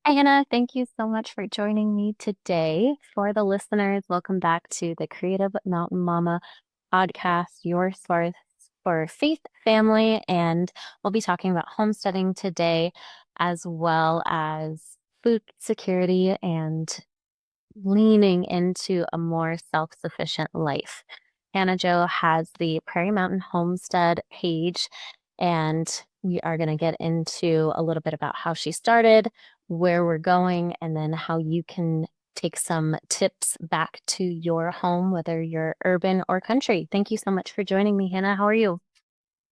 Hi, Hannah. Thank you so much for joining me today. For the listeners, welcome back to the Creative Mountain Mama podcast, your source for faith, family, and we'll be talking about homesteading today, as well as food security and leaning into a more self-sufficient life. Hannah Jo has the Prairie Mountain Homestead page, and we are going to get into a little bit about how she started, where we're going, and then how you can take some tips back to your home, whether you're urban or country. Thank you so much for joining me, Hannah. How are you?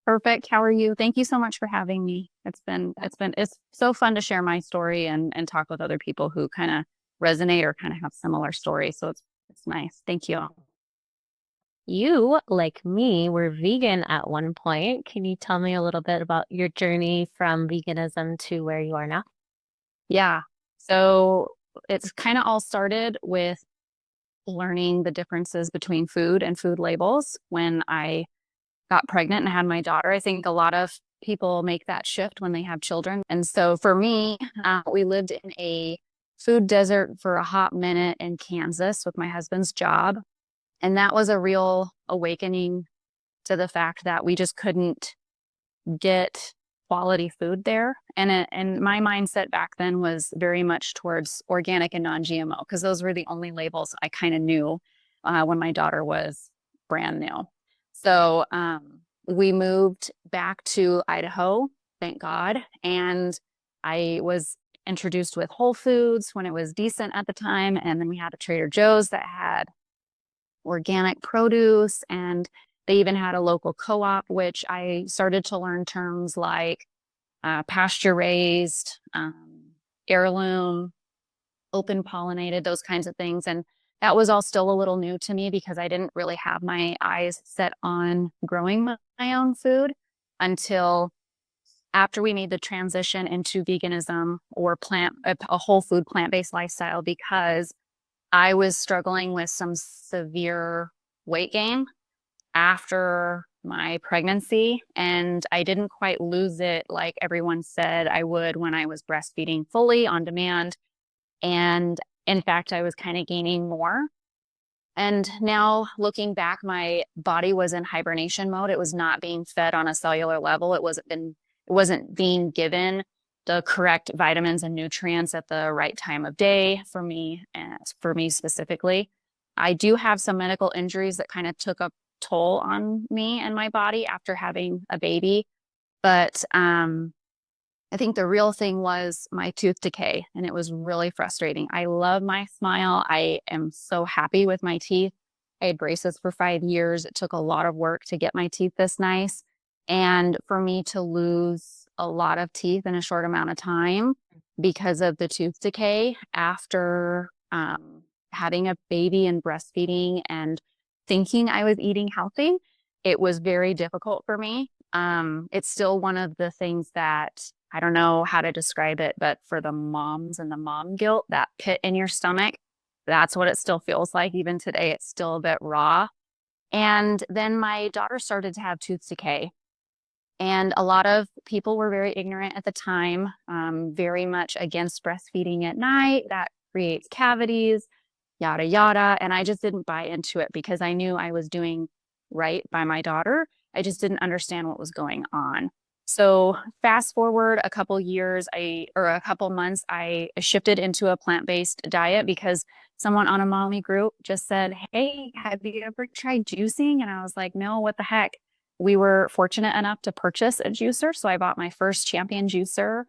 Perfect. How are you? Thank you so much for having me. It's so fun to share my story and talk with other people who kind of resonate or kind of have similar stories. So it's nice. Thank you. You, like me, were vegan at one point. Can you tell me a little bit about your journey from veganism to where you are now? Yeah. So it's kind of all started with learning the differences between food and food labels when I got pregnant and had my daughter. I think a lot of people make that shift when they have children. And so for me, we lived in a food desert for a hot minute in Kansas with my husband's job. And that was a real awakening to the fact that we just couldn't get quality food there. And my mindset back then was very much towards organic and non-GMO because those were the only labels I kind of knew when my daughter was brand new. So we moved back to Idaho, thank God. And I was introduced with Whole Foods when it was decent at the time. And then we had a Trader Joe's that had organic produce, and they even had a local co-op, which I started to learn terms like pasture raised, heirloom, open pollinated, those kinds of things. And that was all still a little new to me because I didn't really have my eyes set on growing my own food until after we made the transition into veganism or a whole food plant-based lifestyle, because I was struggling with some severe weight gain after my pregnancy, and I didn't quite lose it like everyone said I would when I was breastfeeding fully on demand. And in fact, I was kind of gaining more. And now looking back, my body was in hibernation mode. It was not being fed on a cellular level. It wasn't being given the correct vitamins and nutrients at the right time of day for me, and for me specifically. I do have some medical injuries that kind of took a toll on me and my body after having a baby. But I think the real thing was my tooth decay, and it was really frustrating. I love my smile. I am so happy with my teeth. I had braces for 5 years. It took a lot of work to get my teeth this nice. And for me to lose a lot of teeth in a short amount of time because of the tooth decay after having a baby and breastfeeding and thinking I was eating healthy, it was very difficult for me. It's still one of the things that I don't know how to describe it, but for the moms and the mom guilt, that pit in your stomach, that's what it still feels like. Even today, it's still a bit raw. And then my daughter started to have tooth decay. And a lot of people were very ignorant at the time, very much against breastfeeding at night. That creates cavities, yada, yada. And I just didn't buy into it because I knew I was doing right by my daughter. I just didn't understand what was going on. So fast forward a couple years, or a couple months, I shifted into a plant-based diet because someone on a mommy group just said, "Hey, have you ever tried juicing?" And I was like, "No, what the heck?" We were fortunate enough to purchase a juicer. So I bought my first Champion juicer,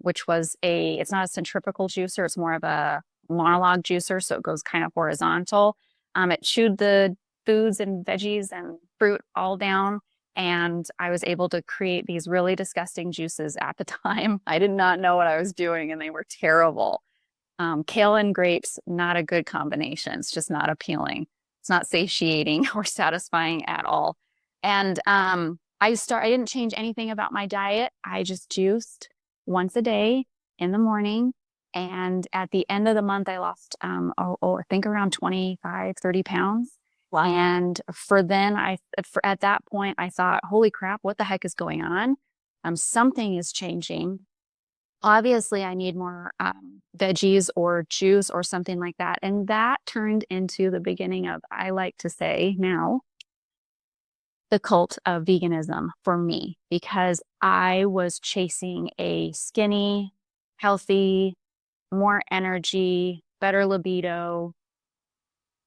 which was it's not a centrifugal juicer, it's more of a monologue juicer. So it goes kind of horizontal. It chewed the foods and veggies and fruit all down. And I was able to create these really disgusting juices at the time. I did not know what I was doing, and they were terrible. Kale and grapes, not a good combination. It's just not appealing. It's not satiating or satisfying at all. And I didn't change anything about my diet. I just juiced once a day in the morning. And at the end of the month, I lost, I think around 25, 30 pounds. Wow. And at that point, I thought, holy crap, what the heck is going on? Something is changing. obviously I need more veggies or juice or something like that. And that turned into the beginning of, I like to say now, the cult of veganism for me because I was chasing a skinny, healthy, more energy, better libido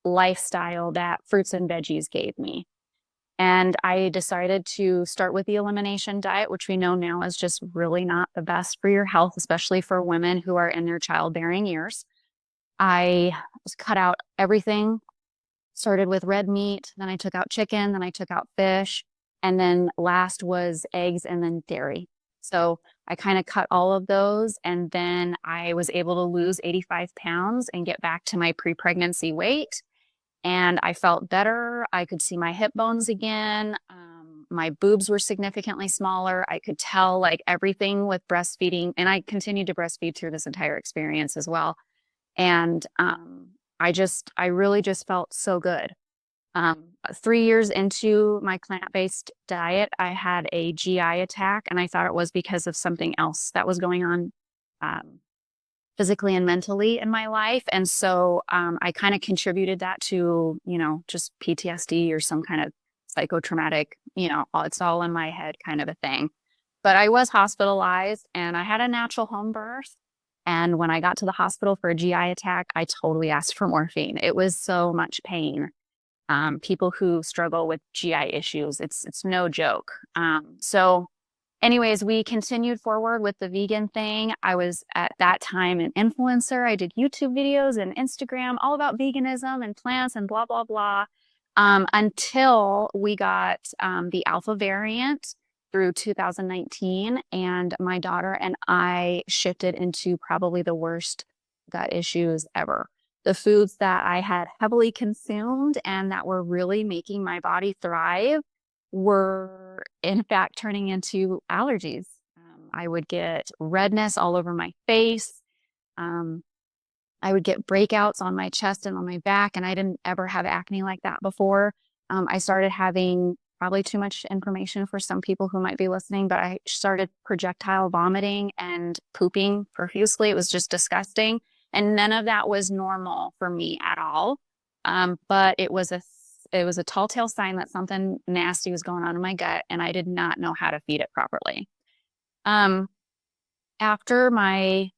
lifestyle that fruits and veggies gave me. And I decided to start with the elimination diet, which we know now is just really not the best for your health, especially for women who are in their childbearing years. I cut out everything, started with red meat, then I took out chicken, then I took out fish, and then last was eggs and then dairy. So I kind of cut all of those, and then I was able to lose 85 pounds and get back to my pre-pregnancy weight. And I felt better. I could see my hip bones again. My boobs were significantly smaller. I could tell like everything with breastfeeding, and I continued to breastfeed through this entire experience as well. And I really just felt so good. 3 years into my plant-based diet, I had a GI attack, and I thought it was because of something else that was going on um, physically and mentally in my life. And so I kind of contributed that to, just PTSD or some kind of psychotraumatic, it's all in my head kind of a thing. But I was hospitalized and I had a natural home birth. And when I got to the hospital for a GI attack, I totally asked for morphine. It was so much pain. People who struggle with GI issues, it's no joke. So anyways, we continued forward with the vegan thing. I was at that time an influencer. I did YouTube videos and Instagram all about veganism and plants and blah, blah, blah, until we got the alpha variant through 2019. And my daughter and I shifted into probably the worst gut issues ever. The foods that I had heavily consumed and that were really making my body thrive were in fact turning into allergies. I would get redness all over my face. Um, I would get breakouts on my chest and on my back, and I didn't ever have acne like that before. I started having probably too much information for some people who might be listening, but I started projectile vomiting and pooping profusely. It was just disgusting. And none of that was normal for me at all. But it was a tall tale sign that something nasty was going on in my gut, and I did not know how to feed it properly. Um, After my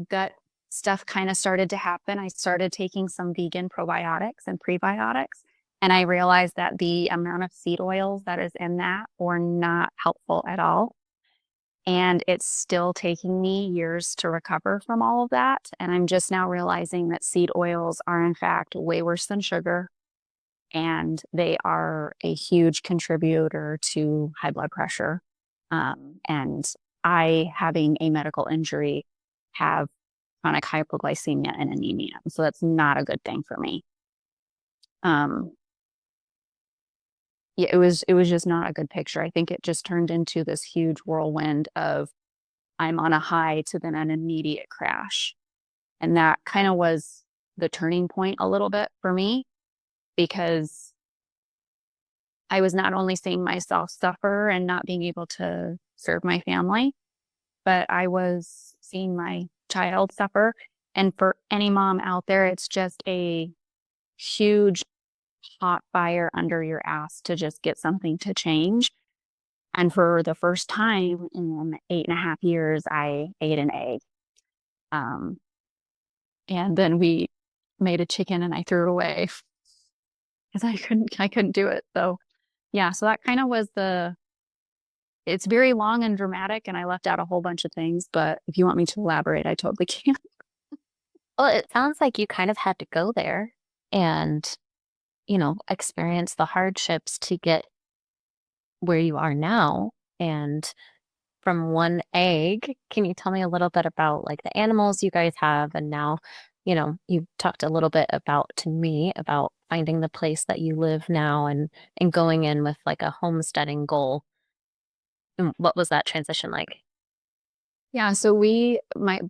gut stuff kind of started to happen, I started taking some vegan probiotics and prebiotics. And I realized that the amount of seed oils that is in that were not helpful at all. And it's still taking me years to recover from all of that. And I'm just now realizing that seed oils are, in fact, way worse than sugar. And they are a huge contributor to high blood pressure. And I, having a medical injury, have chronic hypoglycemia and anemia. So that's not a good thing for me. Um, yeah, it was just not a good picture. I think it just turned into this huge whirlwind of I'm on a high to then an immediate crash. And that kind of was the turning point a little bit for me because I was not only seeing myself suffer and not being able to serve my family, but I was seeing my child suffer. And for any mom out there, it's just a huge hot fire under your ass to just get something to change. And for the first time in 8.5 years, I ate an egg. Um, and then we made a chicken and I threw it away because I couldn't do it. So yeah, so that kind of was it's very long and dramatic and I left out a whole bunch of things, but if you want me to elaborate, I totally can. Well, it sounds like you kind of had to go there and, experience the hardships to get where you are now. And from one egg, can you tell me a little bit about like the animals you guys have? And now, you talked a little bit about to me about finding the place that you live now and going in with like a homesteading goal. And what was that transition like? Yeah, so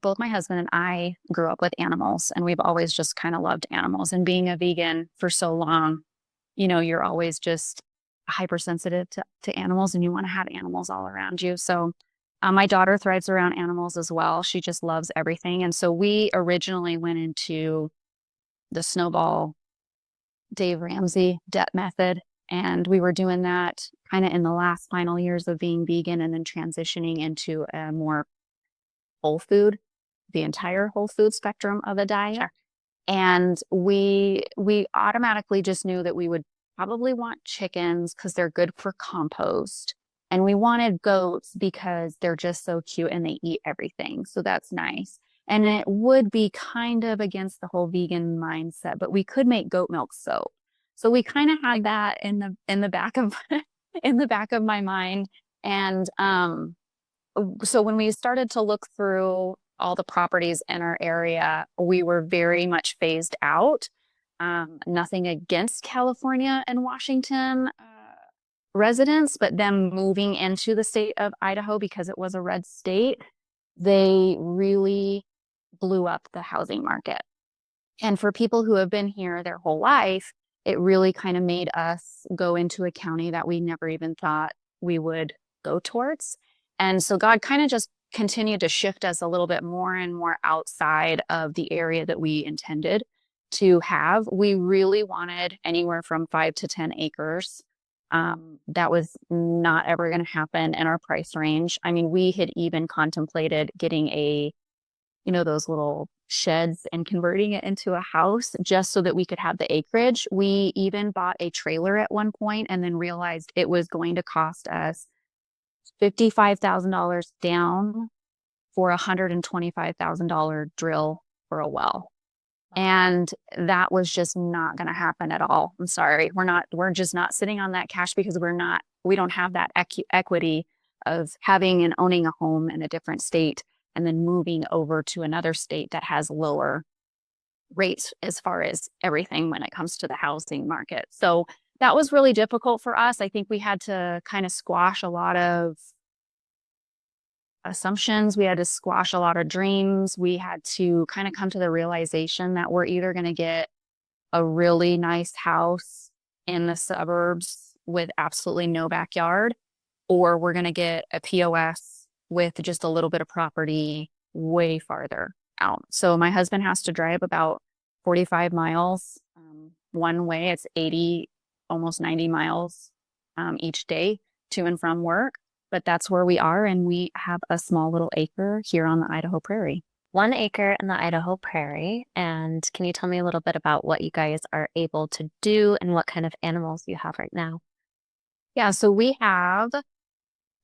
both my husband and I grew up with animals and we've always just kind of loved animals. And being a vegan for so long, you're always just hypersensitive to animals and you want to have animals all around you. So My daughter thrives around animals as well. She just loves everything. And so we originally went into the snowball Dave Ramsey debt method. And we were doing that kind of in the last final years of being vegan and then transitioning into a more whole food, the entire whole food spectrum of a diet. Sure. And we automatically just knew that we would probably want chickens because they're good for compost. And we wanted goats because they're just so cute and they eat everything. So that's nice. And it would be kind of against the whole vegan mindset, but we could make goat milk soap. So we kind of had that in the back of in the back of my mind. And so when we started to look through all the properties in our area, we were very much phased out. Nothing against California and Washington residents, but them moving into the state of Idaho because it was a red state, they really blew up the housing market. And for people who have been here their whole life, it really kind of made us go into a county that we never even thought we would go towards. And so God kind of just continued to shift us a little bit more and more outside of the area that we intended to have. We really wanted anywhere from 5 to 10 acres. That was not ever going to happen in our price range. I mean, we had even contemplated getting those little sheds and converting it into a house just so that we could have the acreage. We even bought a trailer at one point and then realized it was going to cost us $55,000 down for a $125,000 drill for a well. And that was just not going to happen at all. I'm sorry. We're just not sitting on that cash because we don't have that equity of having and owning a home in a different state and then moving over to another state that has lower rates as far as everything when it comes to the housing market. So that was really difficult for us. I think we had to kind of squash a lot of assumptions. We had to squash a lot of dreams. We had to kind of come to the realization that we're either going to get a really nice house in the suburbs with absolutely no backyard, or we're going to get a POS with just a little bit of property way farther out. So my husband has to drive about 45 miles one way. It's 80, almost 90 miles each day to and from work. But that's where we are, and we have a small little acre here on the Idaho Prairie. 1 acre in the Idaho Prairie. And can you tell me a little bit about what you guys are able to do and what kind of animals you have right now? Yeah, so we have,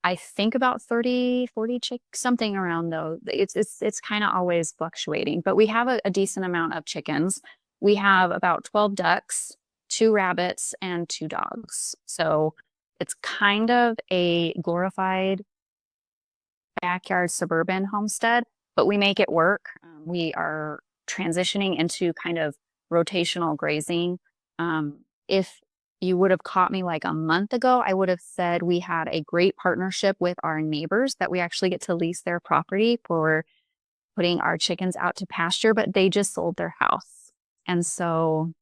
I think about 30, 40 chicks, something around though. It's kind of always fluctuating, but we have a decent amount of chickens. We have about 12 ducks, 2 rabbits, and 2 dogs. So it's kind of a glorified backyard suburban homestead, but we make it work. We are transitioning into kind of rotational grazing. If you would have caught me like a month ago, I would have said we had a great partnership with our neighbors that we actually get to lease their property for putting our chickens out to pasture, but they just sold their house. And so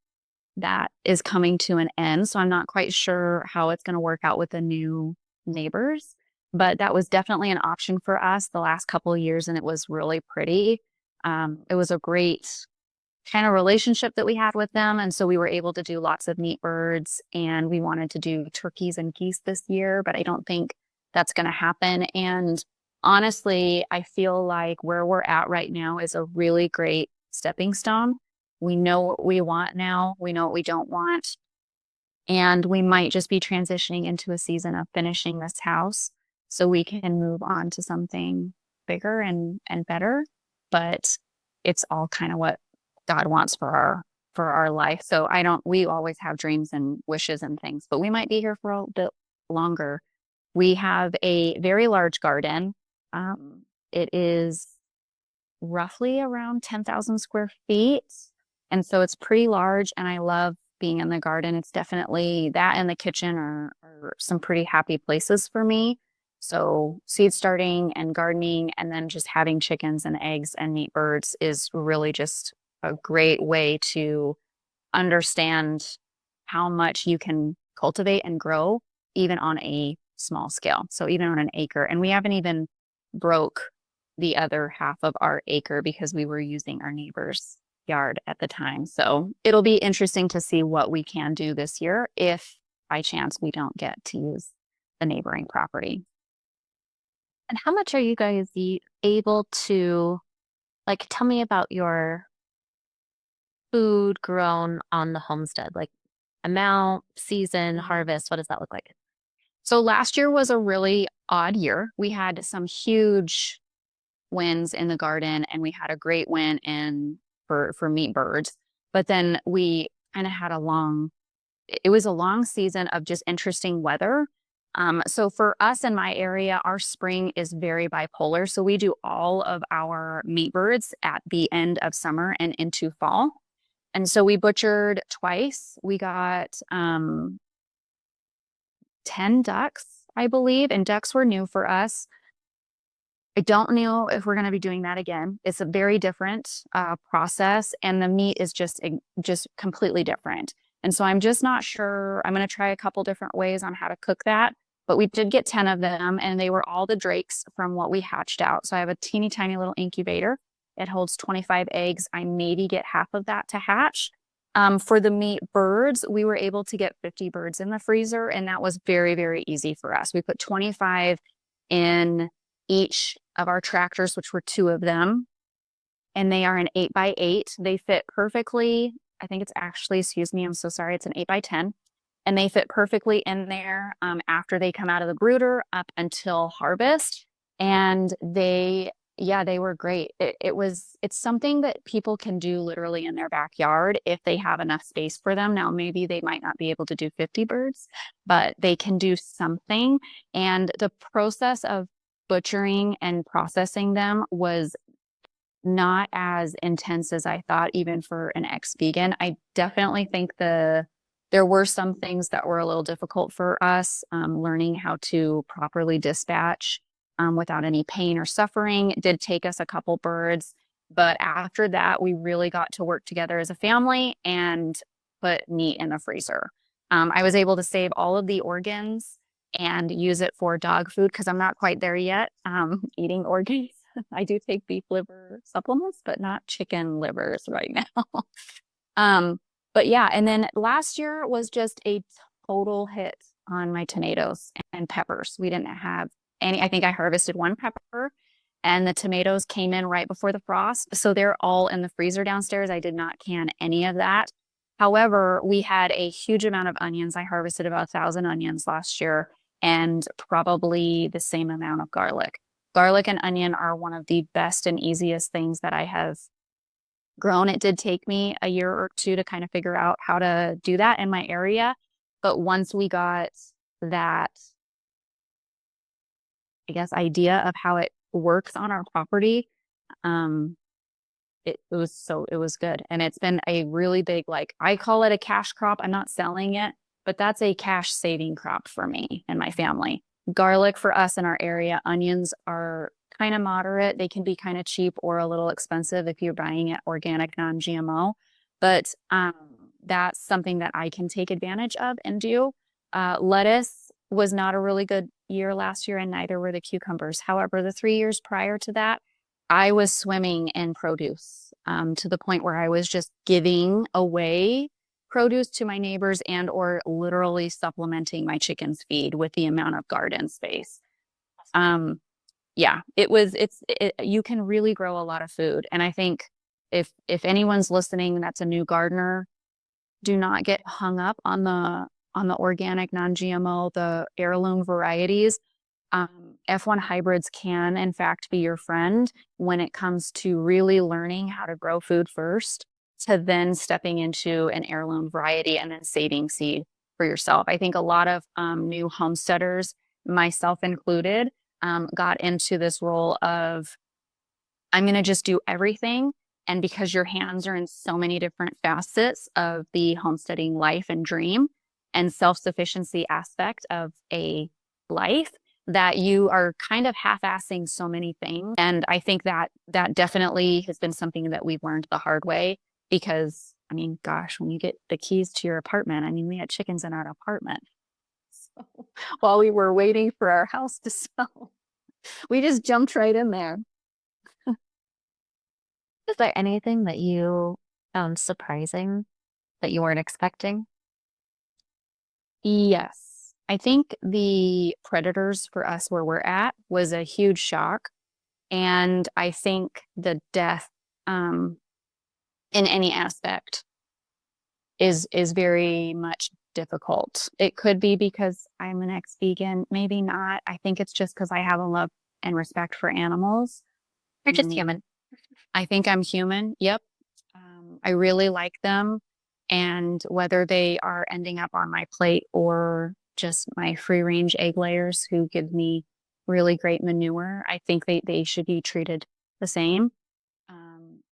that is coming to an end. So I'm not quite sure how it's going to work out with the new neighbors, but that was definitely an option for us the last couple of years. And it was really pretty. It was a great kind of relationship that we had with them. And so we were able to do lots of meat birds, and we wanted to do turkeys and geese this year, but I don't think that's going to happen. And honestly, I feel like where we're at right now is a really great stepping stone. We know what we want now. We know what we don't want. And we might just be transitioning into a season of finishing this house so we can move on to something bigger and better. But it's all kind of what God wants for our life. So we always have dreams and wishes and things, but we might be here for a bit longer. We have a very large garden. It is roughly around 10,000 square feet. And so it's pretty large, and I love being in the garden. It's definitely that, and the kitchen are some pretty happy places for me. So seed starting and gardening, and then just having chickens and eggs and meat birds is really just a great way to understand how much you can cultivate and grow even on a small scale. So even on an acre. And we haven't even broke the other half of our acre because we were using our neighbor's yard at the time. So it'll be interesting to see what we can do this year if by chance we don't get to use the neighboring property. And how much are you guys able to, like, tell me about your food grown on the homestead, like amount, season, harvest, what does that look like? So last year was a really odd year. We had some huge wins in the garden and we had a great win in for meat birds. But then we kind of had it was a long season of just interesting weather. So for us in my area, our spring is very bipolar. So we do all of our meat birds at the end of summer and into fall. And so we butchered twice. We got 10 ducks, I believe, and ducks were new for us. I don't know if we're going to be doing that again. It's a very different process, and the meat is just completely different. And so I'm just not sure. I'm going to try a couple different ways on how to cook that. But we did get 10 of them, and they were all the drakes from what we hatched out. So I have a teeny tiny little incubator. It holds 25 eggs. I maybe get half of that to hatch. For the meat birds, we were able to get 50 birds in the freezer, and that was very, very easy for us. We put 25 in each of our tractors, which were two of them, and they are an 8x8. They fit perfectly. I think it's actually, excuse me, I'm so sorry, it's an 8x10. And they fit perfectly in there after they come out of the brooder up until harvest. And they were great. It's something that people can do literally in their backyard if they have enough space for them. Now, maybe they might not be able to do 50 birds, but they can do something. And the process of butchering and processing them was not as intense as I thought, even for an ex-vegan. I definitely think there were some things that were a little difficult for us, learning how to properly dispatch without any pain or suffering. It did take us a couple birds, but after that, we really got to work together as a family and put meat in the freezer. I was able to save all of the organs and use it for dog food because I'm not quite there yet, eating organs. I do take beef liver supplements, but not chicken livers right now. But yeah, and then last year was just a total hit on my tomatoes and peppers. We didn't have any, I think I harvested one pepper and the tomatoes came in right before the frost. So they're all in the freezer downstairs. I did not can any of that. However, we had a huge amount of onions. I harvested about 1,000 onions last year and probably the same amount of garlic. Garlic and onion are one of the best and easiest things that I have grown. It did take me a year or two to kind of figure out how to do that in my area. But once we got that, I guess, idea of how it works on our property, it was good. And it's been a really big, like, I call it a cash crop. I'm not selling it, but that's a cash saving crop for me and my family. Garlic for us in our area, onions are kind of moderate. They can be kind of cheap or a little expensive if you're buying it organic, non-GMO. But that's something that I can take advantage of and do. Lettuce was not a really good year last year, and neither were the cucumbers. However, the 3 years prior to that, I was swimming in produce to the point where I was just giving away produce to my neighbors and or literally supplementing my chicken's feed with the amount of garden space. Yeah, you can really grow a lot of food. And I think if anyone's listening that's a new gardener, do not get hung up on the organic, non-GMO, the heirloom varieties. F1 hybrids can, in fact, be your friend when it comes to really learning how to grow food first, to then stepping into an heirloom variety and then saving seed for yourself. I think a lot of new homesteaders, myself included, got into this role of, I'm going to just do everything. And because your hands are in so many different facets of the homesteading life and dream and self-sufficiency aspect of a life, that you are kind of half-assing so many things. And I think that definitely has been something that we've learned the hard way because, I mean, gosh, when you get the keys to your apartment, I mean, we had chickens in our apartment. So while we were waiting for our house to sell. We just jumped right in there. Is there anything that you found surprising that you weren't expecting? Yes. I think the predators for us where we're at was a huge shock. And I think the death in any aspect is very much difficult. It could be because I'm an ex-vegan, maybe not. I think it's just because I have a love and respect for animals. You're just Mm, human. I think I'm human. Yep. I really like them. And whether they are ending up on my plate or just my free range egg layers who give me really great manure, I think they should be treated the same.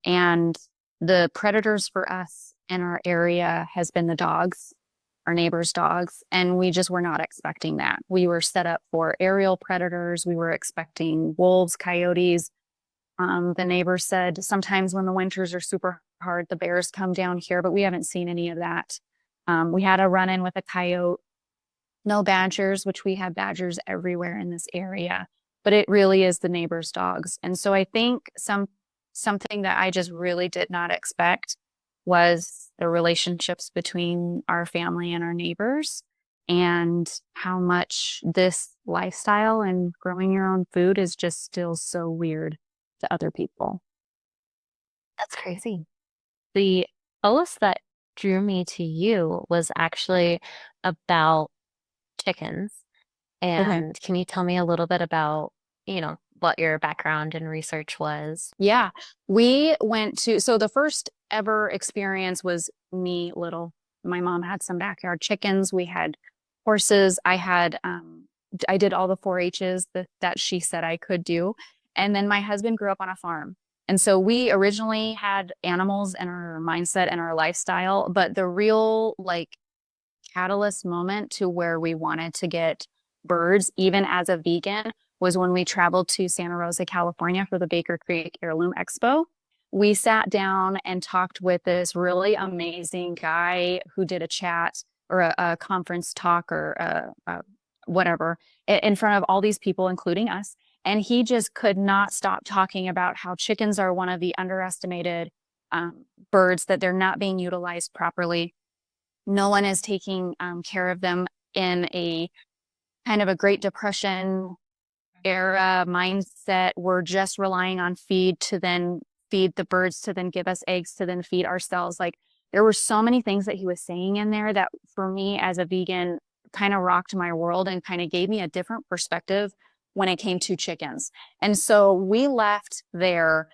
And the predators for us in our area has been the dogs, our neighbors' dogs, and we just were not expecting that. We were set up for aerial predators. We were expecting wolves, coyotes. The neighbor said sometimes when the winters are super hard, the bears come down here, but we haven't seen any of that. We had a run in with a coyote, no badgers, which we have badgers everywhere in this area, but it really is the neighbors' dogs. And so I think something that I just really did not expect was the relationships between our family and our neighbors and how much this lifestyle and growing your own food is just still so weird to other people. That's crazy. The post that drew me to you was actually about chickens. Okay. And can you tell me a little bit about, what your background and research was? Yeah, we went to, so the first ever experience was me little. My mom had some backyard chickens. We had horses. I did all the 4-H's that she said I could do. And then my husband grew up on a farm. And so we originally had animals in our mindset and our lifestyle, but the real like catalyst moment to where we wanted to get birds, even as a vegan, was when we traveled to Santa Rosa, California for the Baker Creek Heirloom Expo. We sat down and talked with this really amazing guy who did a chat or a conference talk or whatever in front of all these people, including us. And he just could not stop talking about how chickens are one of the underestimated birds, that they're not being utilized properly. No one is taking care of them in a kind of a Great Depression era mindset. We're just relying on feed to then feed the birds, to then give us eggs, to then feed ourselves. Like there were so many things that he was saying in there that for me as a vegan kind of rocked my world and kind of gave me a different perspective when it came to chickens. And so we left there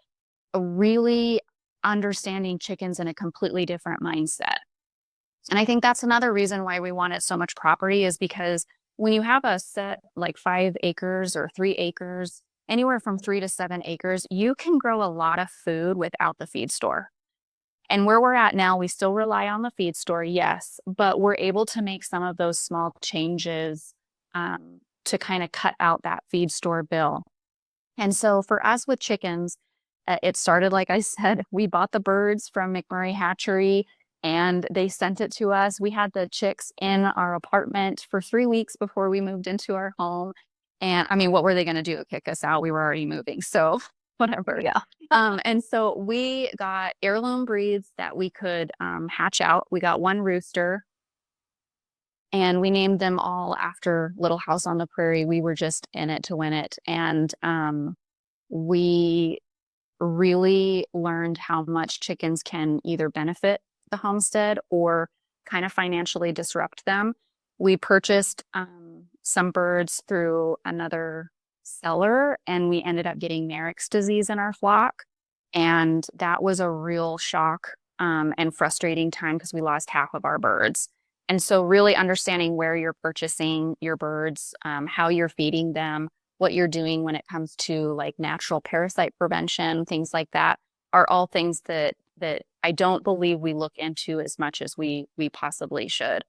really understanding chickens in a completely different mindset. And I think that's another reason why we wanted so much property, is because when you have a set like 5 acres or 3 acres, anywhere from 3 to 7 acres, you can grow a lot of food without the feed store. And where we're at now, we still rely on the feed store, yes, but we're able to make some of those small changes to kind of cut out that feed store bill. And so for us with chickens, it started, like I said, we bought the birds from McMurray Hatchery and they sent it to us. We had the chicks in our apartment for 3 weeks before we moved into our home. And I mean, what were they going to do? Kick us out? We were already moving. So whatever. Yeah. And so we got heirloom breeds that we could hatch out. We got one rooster and we named them all after Little House on the Prairie. We were just in it to win it. And we really learned how much chickens can either benefit the homestead or kind of financially disrupt them. We purchased some birds through another seller and we ended up getting Merrick's disease in our flock. And that was a real shock and frustrating time because we lost half of our birds. And so, really understanding where you're purchasing your birds, how you're feeding them, what you're doing when it comes to like natural parasite prevention, things like that, are all things that I don't believe we look into as much as we possibly should.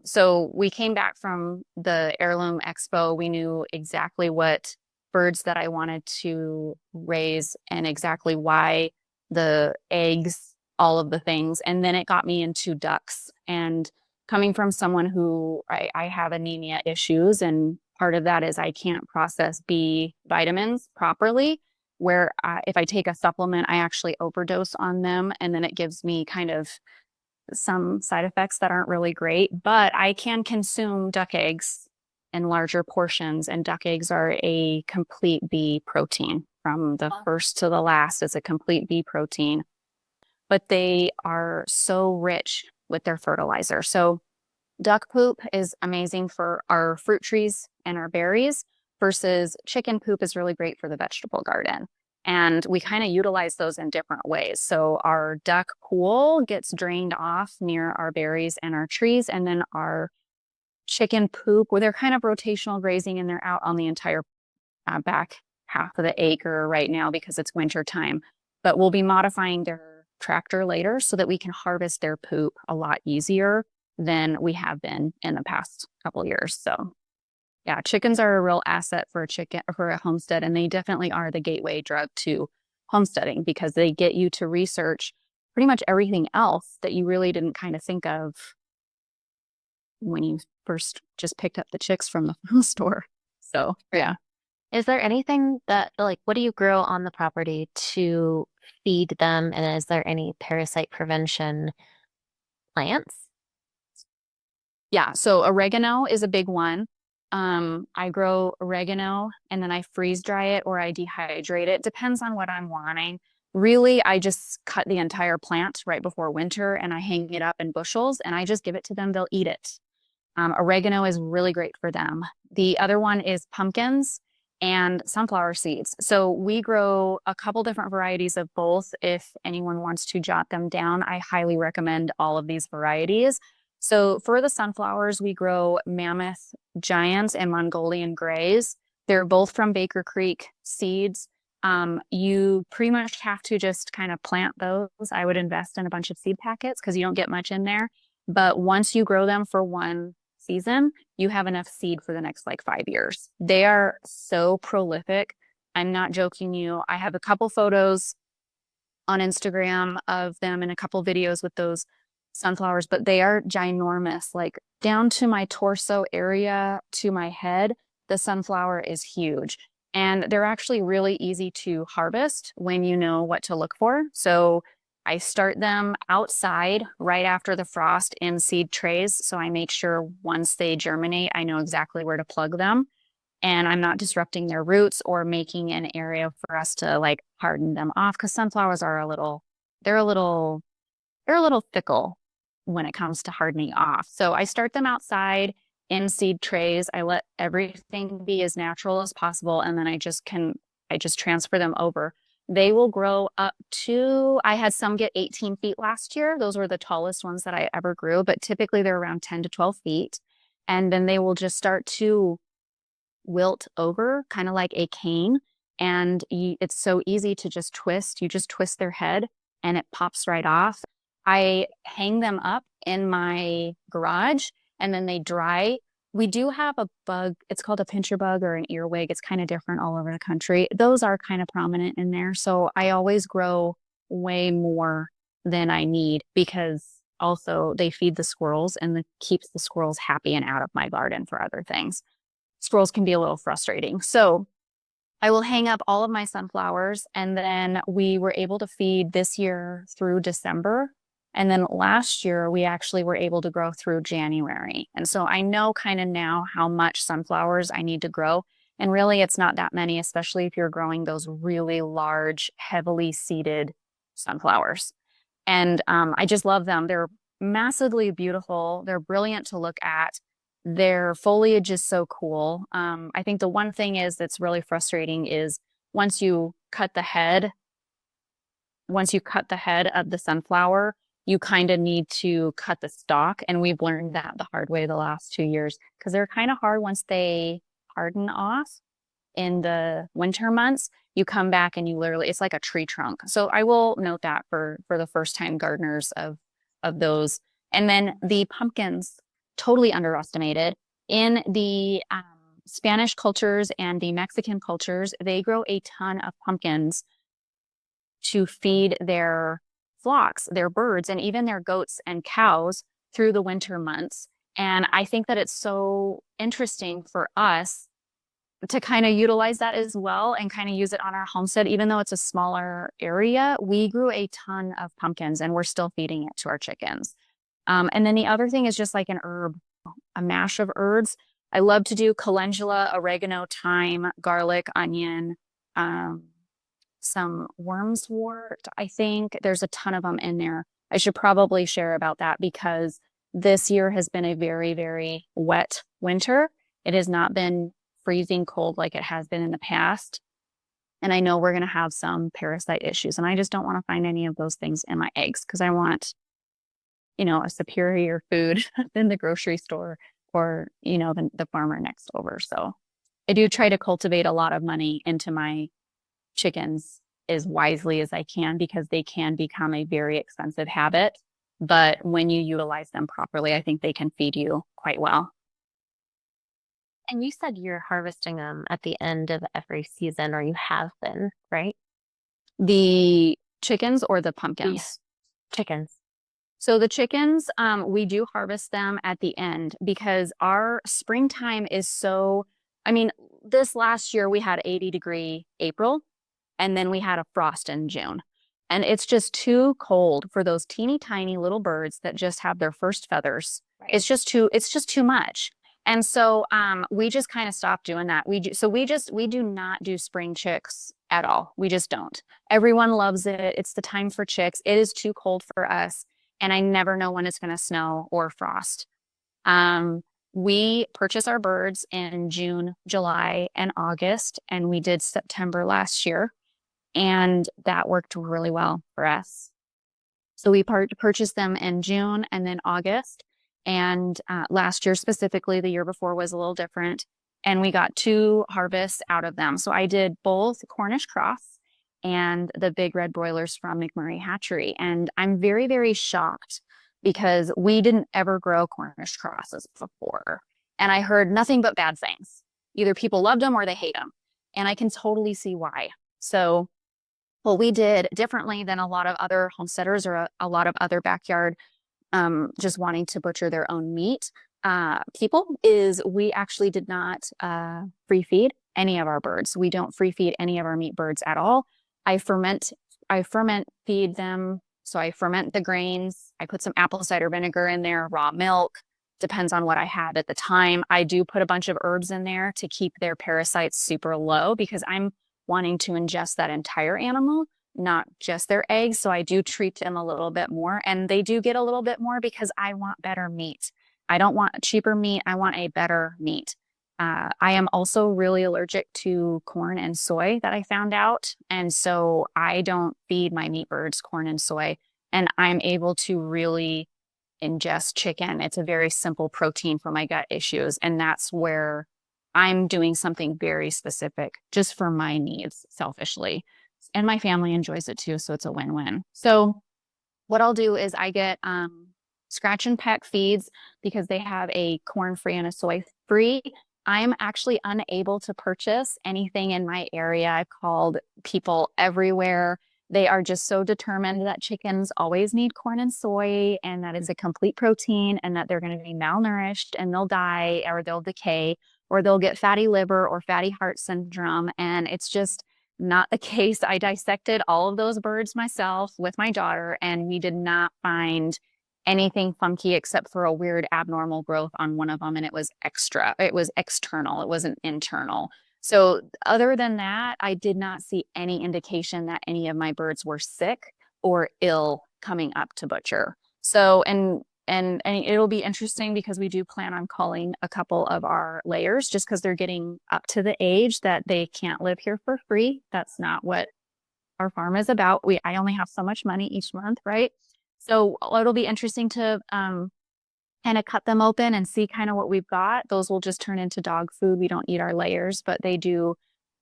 So we came back from the Heirloom Expo. We knew exactly what birds that I wanted to raise and exactly why, the eggs, all of the things. And then it got me into ducks. And coming from someone who I have anemia issues, and part of that is I can't process B vitamins properly, where if I take a supplement, I actually overdose on them, and then it gives me kind of some side effects that aren't really great. But I can consume duck eggs in larger portions, and duck eggs are a complete B protein. From the first to the last is a complete B protein, but they are so rich with their fertilizer. So duck poop is amazing for our fruit trees and our berries, versus chicken poop is really great for the vegetable garden. And we kind of utilize those in different ways. So our duck pool gets drained off near our berries and our trees, and then our chicken poop, where they're kind of rotational grazing and they're out on the entire back half of the acre right now because it's winter time. But we'll be modifying their tractor later so that we can harvest their poop a lot easier than we have been in the past couple years. So yeah, chickens are a real asset for a homestead, and they definitely are the gateway drug to homesteading because they get you to research pretty much everything else that you really didn't kind of think of when you first just picked up the chicks from the farm store. So yeah. Is there anything that, like, what do you grow on the property to feed them? And is there any parasite prevention plants? Yeah, so oregano is a big one. I grow oregano and then I freeze dry it or I dehydrate it. Depends on what I'm wanting. Really, I just cut the entire plant right before winter and I hang it up in bushels and I just give it to them. They'll eat it. Oregano is really great for them. The other one is pumpkins and sunflower seeds. So we grow a couple different varieties of both. If anyone wants to jot them down, I highly recommend all of these varieties. So for the sunflowers, we grow Mammoth Giants and Mongolian Grays. They're both from Baker Creek Seeds. You pretty much have to just kind of plant those. I would invest in a bunch of seed packets because you don't get much in there. But once you grow them for one season, you have enough seed for the next like 5 years. They are so prolific. I'm not joking you. I have a couple photos on Instagram of them and a couple videos with those sunflowers, but they are ginormous, like down to my torso area to my head. The sunflower is huge. And they're actually really easy to harvest when you know what to look for. So I start them outside right after the frost in seed trays. So I make sure once they germinate, I know exactly where to plug them. And I'm not disrupting their roots or making an area for us to like harden them off because sunflowers are they're a little, they're a little fickle when it comes to hardening off. So I start them outside in seed trays. I let everything be as natural as possible. And then I just transfer them over. They will grow up to, I had some get 18 feet last year. Those were the tallest ones that I ever grew, but typically they're around 10 to 12 feet. And then they will just start to wilt over, kind of like a cane. And it's so easy to just twist. You just twist their head and it pops right off. I hang them up in my garage and then they dry. We do have a bug. It's called a pincher bug or an earwig. It's kind of different all over the country. Those are kind of prominent in there. So I always grow way more than I need because also they feed the squirrels and it keeps the squirrels happy and out of my garden for other things. Squirrels can be a little frustrating. So I will hang up all of my sunflowers and then we were able to feed this year through December. And then last year we actually were able to grow through January. And so I know kind of now how much sunflowers I need to grow. And really it's not that many, especially if you're growing those really large, heavily seeded sunflowers. And I just love them. They're massively beautiful. They're brilliant to look at. Their foliage is so cool. I think the one thing is that's really frustrating is once you cut the head, once you cut the head of the sunflower, you kind of need to cut the stalk. And we've learned that the hard way the last 2 years because they're kind of hard once they harden off in the winter months. You come back and you literally, it's like a tree trunk. So I will note that for the first time gardeners of those. And then the pumpkins, totally underestimated. In the Spanish cultures and the Mexican cultures, they grow a ton of pumpkins to feed their flocks, their birds, and even their goats and cows through the winter months. And I think that it's so interesting for us to kind of utilize that as well and kind of use it on our homestead, even though it's a smaller area, we grew a ton of pumpkins and we're still feeding it to our chickens. And then the other thing is just like an herb, a mash of herbs. I love to do calendula, oregano, thyme, garlic, onion, um, some wormswort. I think there's a ton of them in there. I should probably share about that because this year has been a very, very wet winter. It has not been freezing cold like it has been in the past. And I know we're going to have some parasite issues. And I just don't want to find any of those things in my eggs because I want, a superior food than the grocery store or, the farmer next over. So I do try to cultivate a lot of money into my chickens as wisely as I can because they can become a very expensive habit. But when you utilize them properly, I think they can feed you quite well. And you said you're harvesting them at the end of every season, or you have been, right? The chickens or the The pumpkins? chickens. So the chickens, we do harvest them at the end because our springtime is so, I mean, this last year we had 80-degree April and then we had a frost in June. And it's just too cold for those teeny tiny little birds that just have their first feathers. Right. It's just too much. And so we just kind of stopped doing that. We do not do spring chicks at all. We just don't. Everyone loves it. It's the time for chicks. It is too cold for us. And I never know when it's going to snow or frost. We purchase our birds in June, July, and August, and we did September last year, and that worked really well for us. So we purchased them in June and then August, and last year specifically, the year before was a little different, and we got 2 harvests out of them. So I did both Cornish cross and the big red broilers from McMurray Hatchery, and I'm very, very shocked because we didn't ever grow Cornish crosses before. And I heard nothing but bad things. Either people loved them or they hate them. And I can totally see why. So, what we did differently than a lot of other homesteaders or a lot of other backyard just wanting to butcher their own meat people is we actually did not free feed any of our birds. We don't free feed any of our meat birds at all. I ferment feed them. So I ferment the grains. I put some apple cider vinegar in there, raw milk, depends on what I had at the time. I do put a bunch of herbs in there to keep their parasites super low because I'm wanting to ingest that entire animal, not just their eggs. So I do treat them a little bit more, and they do get a little bit more because I want better meat. I don't want cheaper meat. I want a better meat. I am also really allergic to corn and soy that I found out. And so I don't feed my meat birds corn and soy. And I'm able to really ingest chicken. It's a very simple protein for my gut issues. And that's where I'm doing something very specific just for my needs selfishly. And my family enjoys it too. So it's a win-win. So what I'll do is I get scratch and peck feeds because they have a corn free and a soy free. I'm actually unable to purchase anything in my area. I've called people everywhere. They are just so determined that chickens always need corn and soy, and that is a complete protein, and that they're going to be malnourished and they'll die or they'll decay or they'll get fatty liver or fatty heart syndrome. And it's just not the case. I dissected all of those birds myself with my daughter, and we did not find anything funky except for a weird abnormal growth on one of them. And it was external. It wasn't internal. So other than that, I did not see any indication that any of my birds were sick or ill coming up to butcher. So, and it'll be interesting because we do plan on calling a couple of our layers just because they're getting up to the age that they can't live here for free. That's not what our farm is about. I only have so much money each month, right? So it'll be interesting to kind of cut them open and see kind of what we've got. Those will just turn into dog food. We don't eat our layers, but they do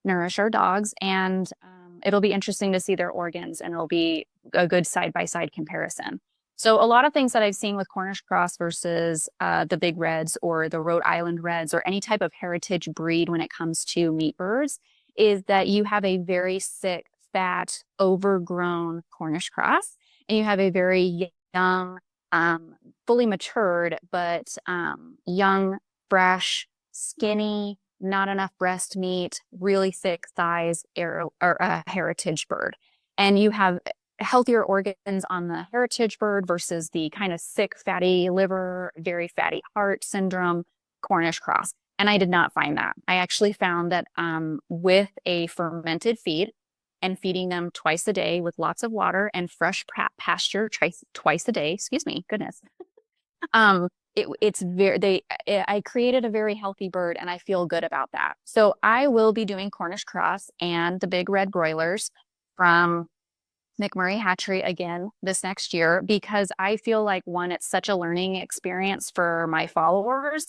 nourish our dogs. And it'll be interesting to see their organs, and it'll be a good side-by-side comparison. So a lot of things that I've seen with Cornish cross versus the big reds or the Rhode Island reds or any type of heritage breed when it comes to meat birds is that you have a very sick, fat, overgrown Cornish cross, and you have a very young, fully matured, but young, fresh, skinny, not enough breast meat, really thick thighs, or a heritage bird. And you have healthier organs on the heritage bird versus the kind of sick, fatty liver, very fatty heart syndrome, Cornish cross. And I did not find that. I actually found that with a fermented feed and feeding them twice a day with lots of water and fresh pasture twice a day, excuse me, goodness. It's very, I created a very healthy bird and I feel good about that. So I will be doing Cornish cross and the big red broilers from McMurray Hatchery again this next year because I feel like one, it's such a learning experience for my followers.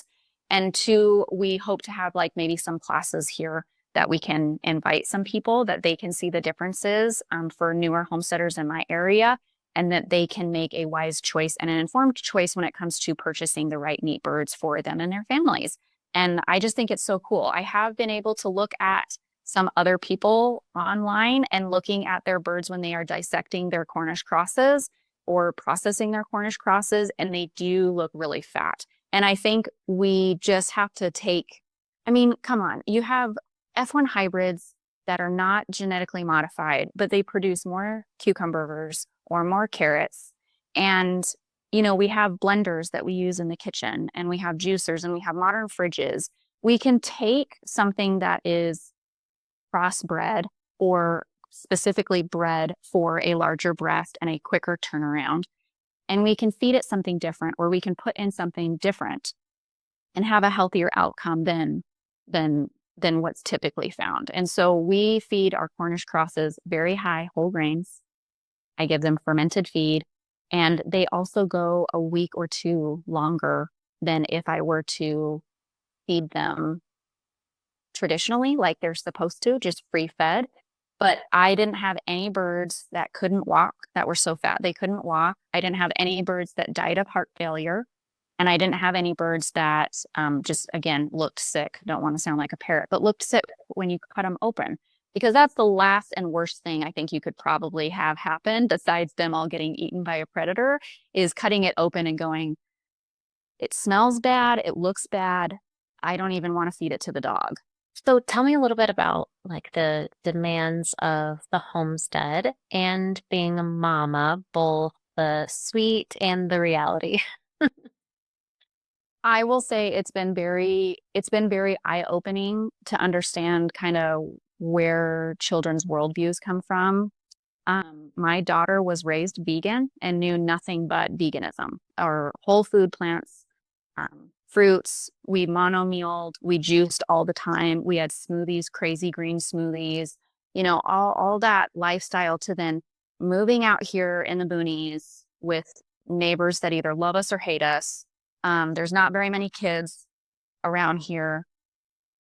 And two, we hope to have like maybe some classes here that we can invite some people that they can see the differences for newer homesteaders in my area and that they can make a wise choice and an informed choice when it comes to purchasing the right meat birds for them and their families. And I just think it's so cool. I have been able to look at some other people online and looking at their birds when they are dissecting their Cornish crosses or processing their Cornish crosses, and they do look really fat. And I think we just have to take, I mean, come on, you have F1 hybrids that are not genetically modified, but they produce more cucumbers or more carrots. And, you know, we have blenders that we use in the kitchen, and we have juicers, and we have modern fridges. We can take something that is crossbred or specifically bred for a larger breast and a quicker turnaround. And we can feed it something different, or we can put in something different and have a healthier outcome than what's typically found. And so we feed our Cornish crosses very high whole grains. I give them fermented feed, and they also go a week or two longer than if I were to feed them traditionally, like they're supposed to, just free fed. But I didn't have any birds that couldn't walk that were so fat they couldn't walk. I didn't have any birds that died of heart failure. And I didn't have any birds that just, again, looked sick. Don't want to sound like a parrot, but looked sick when you cut them open. Because that's the last and worst thing I think you could probably have happen, besides them all getting eaten by a predator, is cutting it open and going, it smells bad, it looks bad. I don't even want to feed it to the dog. So tell me a little bit about like the demands of the homestead and being a mama, both the sweet and the reality. I will say it's been very eye-opening to understand kind of where children's worldviews come from. My daughter was raised vegan and knew nothing but veganism or whole food plants, fruits. We mono-mealed, we juiced all the time. We had smoothies, crazy green smoothies, you know, all that lifestyle to then moving out here in the boonies with neighbors that either love us or hate us. There's not very many kids around here.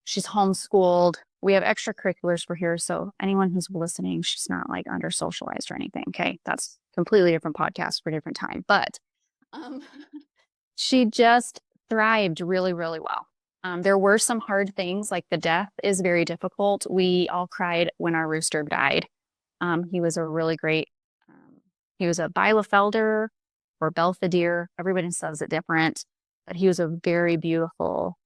She's homeschooled. We have extracurriculars for here. So anyone who's listening, she's not like under socialized or anything. Okay. That's completely different podcast for a different time. But um, she just thrived really, really well. There were some hard things, like the death is very difficult. We all cried when our rooster died. He was a really great, he was a Bielefelder or Belfedere. Everybody says it different, but he was a very beautiful,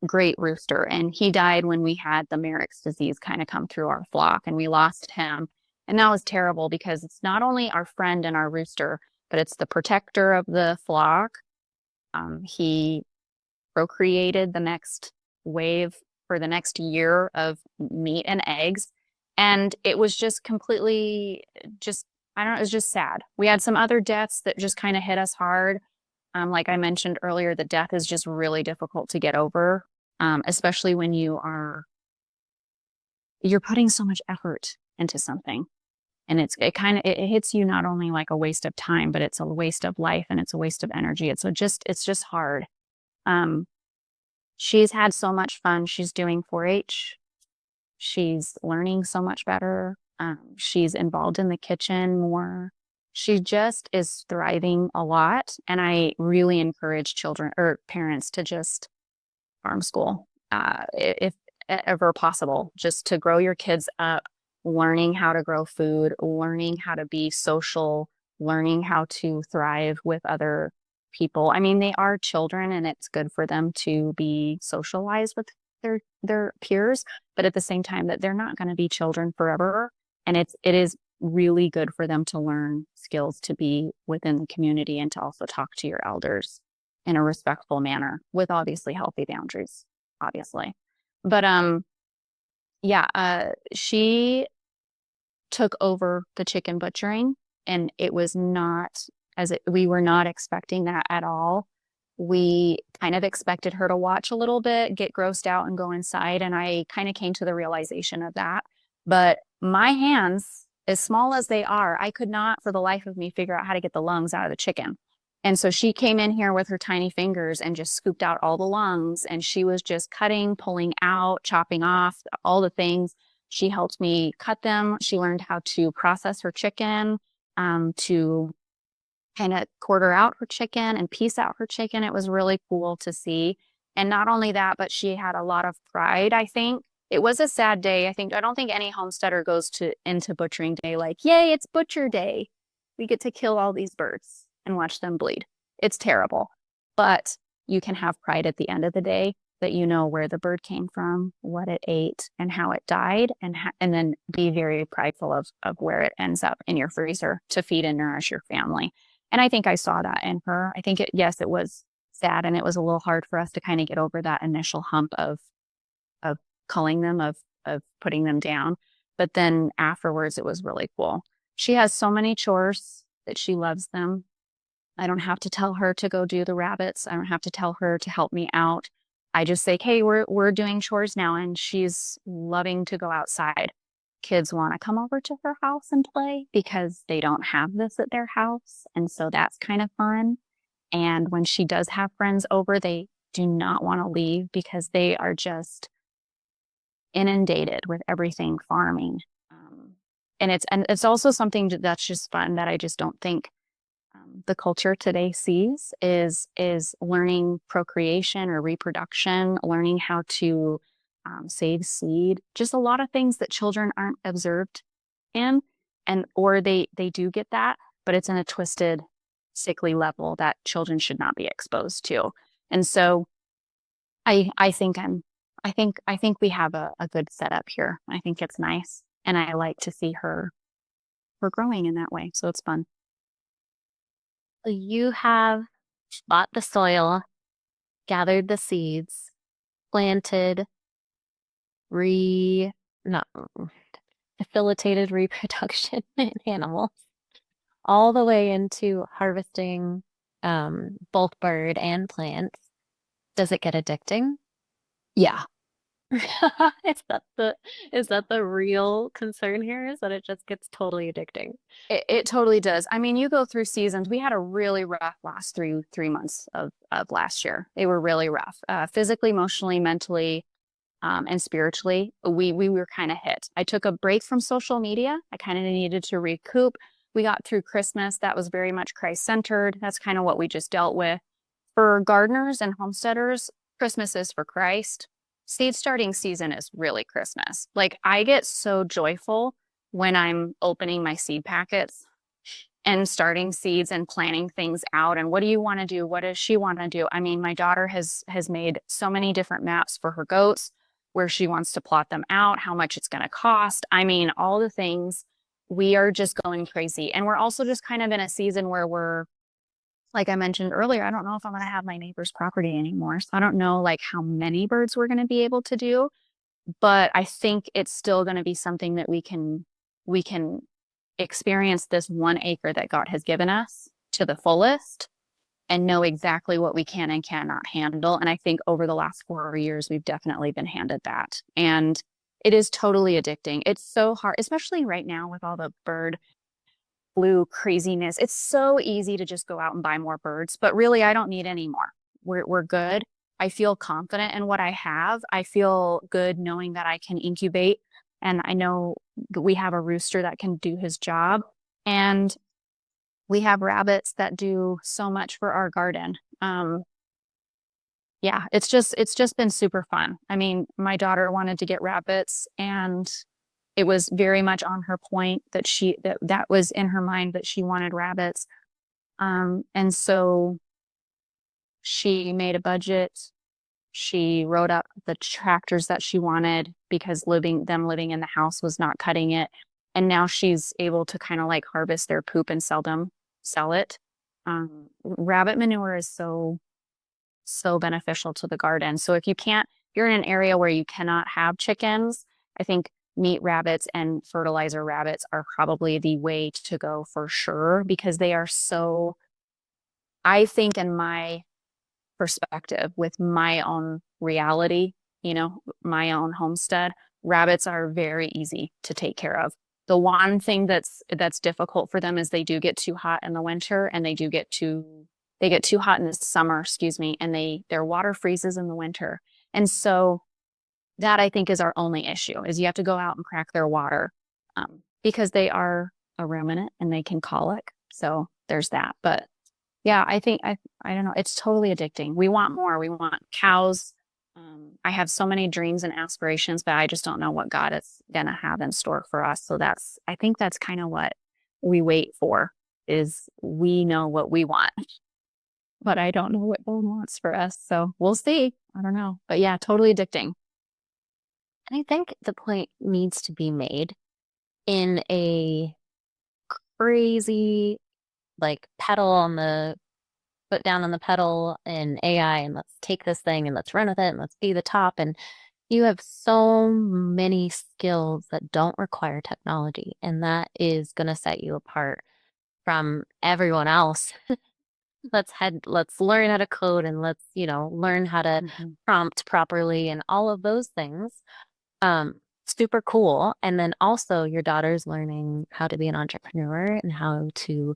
great rooster. And he died when we had the Merrick's disease kind of come through our flock, and we lost him. And that was terrible because it's not only our friend and our rooster, but it's the protector of the flock. He procreated the next wave for the next year of meat and eggs. And it was just completely just, I don't know, it was just sad. We had some other deaths that just kind of hit us hard. Like I mentioned earlier, the death is just really difficult to get over, especially when you're putting so much effort into something. And it hits you not only like a waste of time, but it's a waste of life and it's a waste of energy. It's just hard. She's had so much fun. She's doing 4-H. She's learning so much better. She's involved in the kitchen more. She just is thriving a lot. And I really encourage children or parents to just farm school, if ever possible, just to grow your kids up, learning how to grow food, learning how to be social, learning how to thrive with other people. I mean, they are children and it's good for them to be socialized with their peers, but at the same time that they're not going to be children forever. And it is really good for them to learn skills to be within the community and to also talk to your elders in a respectful manner with obviously healthy boundaries, obviously. But yeah, she took over the chicken butchering and it was not we were not expecting that at all. We kind of expected her to watch a little bit, get grossed out and go inside. And I kind of came to the realization of that. But my hands, as small as they are, I could not for the life of me figure out how to get the lungs out of the chicken. And so she came in here with her tiny fingers and just scooped out all the lungs. And she was just cutting, pulling out, chopping off all the things. She helped me cut them. She learned how to process her chicken, to kind of quarter out her chicken and piece out her chicken. It was really cool to see. And not only that, but she had a lot of pride, I think. It was a sad day. I don't think any homesteader goes to into butchering day like, yay, it's butcher day. We get to kill all these birds and watch them bleed. It's terrible. But you can have pride at the end of the day that you know where the bird came from, what it ate, and how it died, and then be very prideful of where it ends up in your freezer to feed and nourish your family. And I think I saw that in her. I think yes, it was sad and it was a little hard for us to kind of get over that initial hump of culling them, of putting them down. But then afterwards, it was really cool. She has so many chores that she loves them. I don't have to tell her to go do the rabbits. I don't have to tell her to help me out. I just say, hey, we're doing chores now, and she's loving to go outside. Kids want to come over to her house and play because they don't have this at their house. And so that's kind of fun. And when she does have friends over, they do not want to leave because they are just inundated with everything farming. And it's also something that's just fun that I just don't think the culture today sees is learning procreation or reproduction, learning how to save seed, just a lot of things that children aren't observed in, and or they do get that, but it's in a twisted, sickly level that children should not be exposed to. And so I think I think we have a good setup here. I think it's nice, and I like to see her growing in that way. So it's fun. You have bought the soil, gathered the seeds, planted, not facilitated reproduction in animals, all the way into harvesting both bird and plants. Does it get addicting? Yeah. Is that the real concern here? Is that it just gets totally addicting? It totally does. I mean, you go through seasons. We had a really rough last three months of last year. They were really rough, physically, emotionally, mentally, and spiritually. We were kind of hit. I took a break from social media. I kind of needed to recoup. We got through Christmas. That was very much Christ-centered. That's kind of what we just dealt with. For gardeners and homesteaders, Christmas is for Christ. Seed starting season is really Christmas. Like I get so joyful when I'm opening my seed packets and starting seeds and planning things out. And what do you want to do? What does she want to do? I mean, my daughter has made so many different maps for her goats, where she wants to plot them out, how much it's going to cost. I mean, all the things. We are just going crazy. And we're also just kind of in a season where we're, like I mentioned earlier, I don't know if I'm going to have my neighbor's property anymore. So I don't know like how many birds we're going to be able to do, but I think it's still going to be something that we can experience this 1 acre that God has given us to the fullest and know exactly what we can and cannot handle. And I think over the last 4 years, we've definitely been handed that. And it is totally addicting. It's so hard, especially right now with all the bird flu craziness. It's so easy to just go out and buy more birds, but really, I don't need any more. We're good. I feel confident in what I have. I feel good knowing that I can incubate, and I know that we have a rooster that can do his job, and we have rabbits that do so much for our garden. Yeah, it's just been super fun. I mean, my daughter wanted to get rabbits, and it was very much on her point that that was in her mind that she wanted rabbits. And so She made a budget. She wrote up the tractors that she wanted because living in the house was not cutting it. And now she's able to kind of like harvest their poop and sell it. Rabbit manure is so beneficial to the garden. So if you're in an area where you cannot have chickens, I think meat rabbits and fertilizer rabbits are probably the way to go for sure because they are so, I think in my perspective with my own reality, my own homestead, rabbits are very easy to take care of. The one thing that's difficult for them is they do get too hot in the winter and they get too hot in the summer, excuse me, and their water freezes in the winter. And so that I think is our only issue is you have to go out and crack their water because they are a ruminant and they can colic. So there's that. But yeah, I don't know. It's totally addicting. We want more. We want cows. I have so many dreams and aspirations, but I just don't know what God is gonna have in store for us. So I think that's kind of what we wait for is we know what we want, but I don't know what God wants for us. So we'll see. I don't know. But yeah, totally addicting. And I think the point needs to be made in a crazy, like pedal on the foot down on the pedal in AI and let's take this thing and let's run with it and let's be the top. And you have so many skills that don't require technology, and that is going to set you apart from everyone else. Let's learn how to code and let's, learn how to Mhm. prompt properly and all of those things. Super cool. And then also your daughter's learning how to be an entrepreneur and how to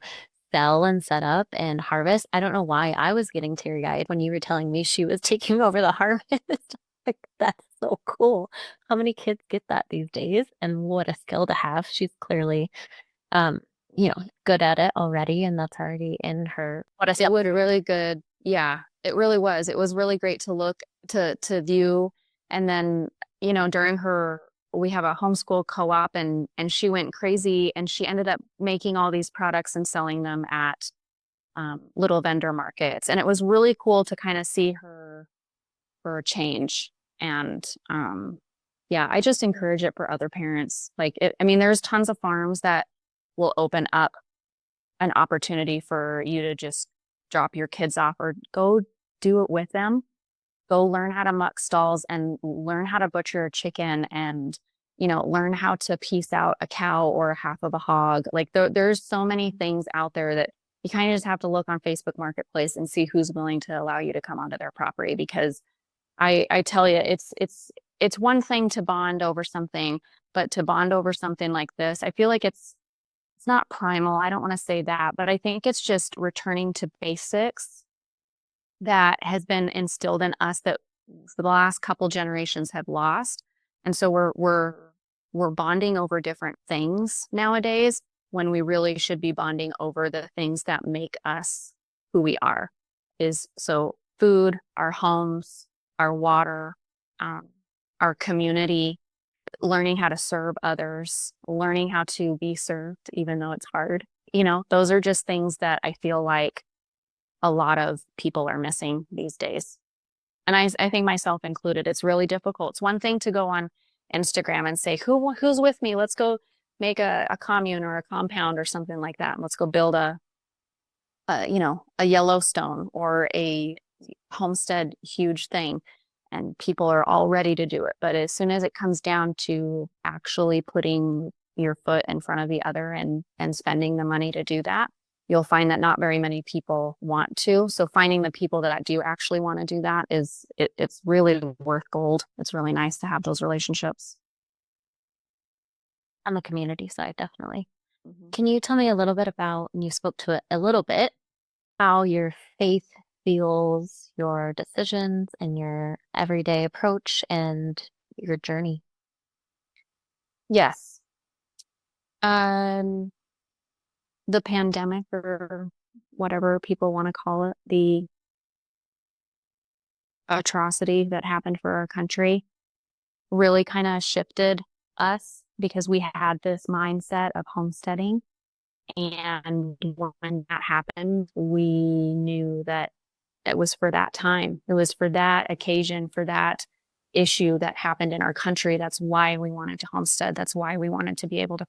sell and set up and harvest. I don't know why I was getting teary-eyed when you were telling me she was taking over the harvest. Like, that's so cool. How many kids get that these days? And what a skill to have. She's clearly, um, good at it already, and that's already in her. What a It skill. was really good. Yeah, it really was. It was really great to look to view. And then, during we have a homeschool co-op and she went crazy and she ended up making all these products and selling them at little vendor markets. And it was really cool to kind of see her for a change. And yeah, I just encourage it for other parents. I mean, there's tons of farms that will open up an opportunity for you to just drop your kids off or go do it with them. Go learn how to muck stalls and learn how to butcher a chicken and, learn how to piece out a cow or half of a hog. Like there's so many things out there that you kind of just have to look on Facebook Marketplace and see who's willing to allow you to come onto their property because I tell you, it's one thing to bond over something, but to bond over something like this, I feel like it's not primal. I don't want to say that, but I think it's just returning to basics that has been instilled in us that for the last couple generations have lost. And so we're bonding over different things nowadays when we really should be bonding over the things that make us who we are. Is so food, our homes, our water, um, our community, learning how to serve others, learning how to be served, even though it's hard. Those are just things that I feel like a lot of people are missing these days. And I think myself included, it's really difficult. It's one thing to go on Instagram and say, who's with me? Let's go make a commune or a compound or something like that. And let's go build a Yellowstone or a homestead huge thing. And people are all ready to do it. But as soon as it comes down to actually putting your foot in front of the other and spending the money to do that, you'll find that not very many people want to. So finding the people that do actually want to do that it's really worth gold. It's really nice to have those relationships. On the community side, definitely. Mhm. Can you tell me a little bit about, and you spoke to it a little bit, how your faith fuels your decisions and your everyday approach and your journey? Yes. Um, the pandemic or whatever people want to call it, the atrocity that happened for our country really kind of shifted us because we had this mindset of homesteading. And when that happened, we knew that it was for that time. It was for that occasion, for that issue that happened in our country. That's why we wanted to homestead. That's why we wanted to be able to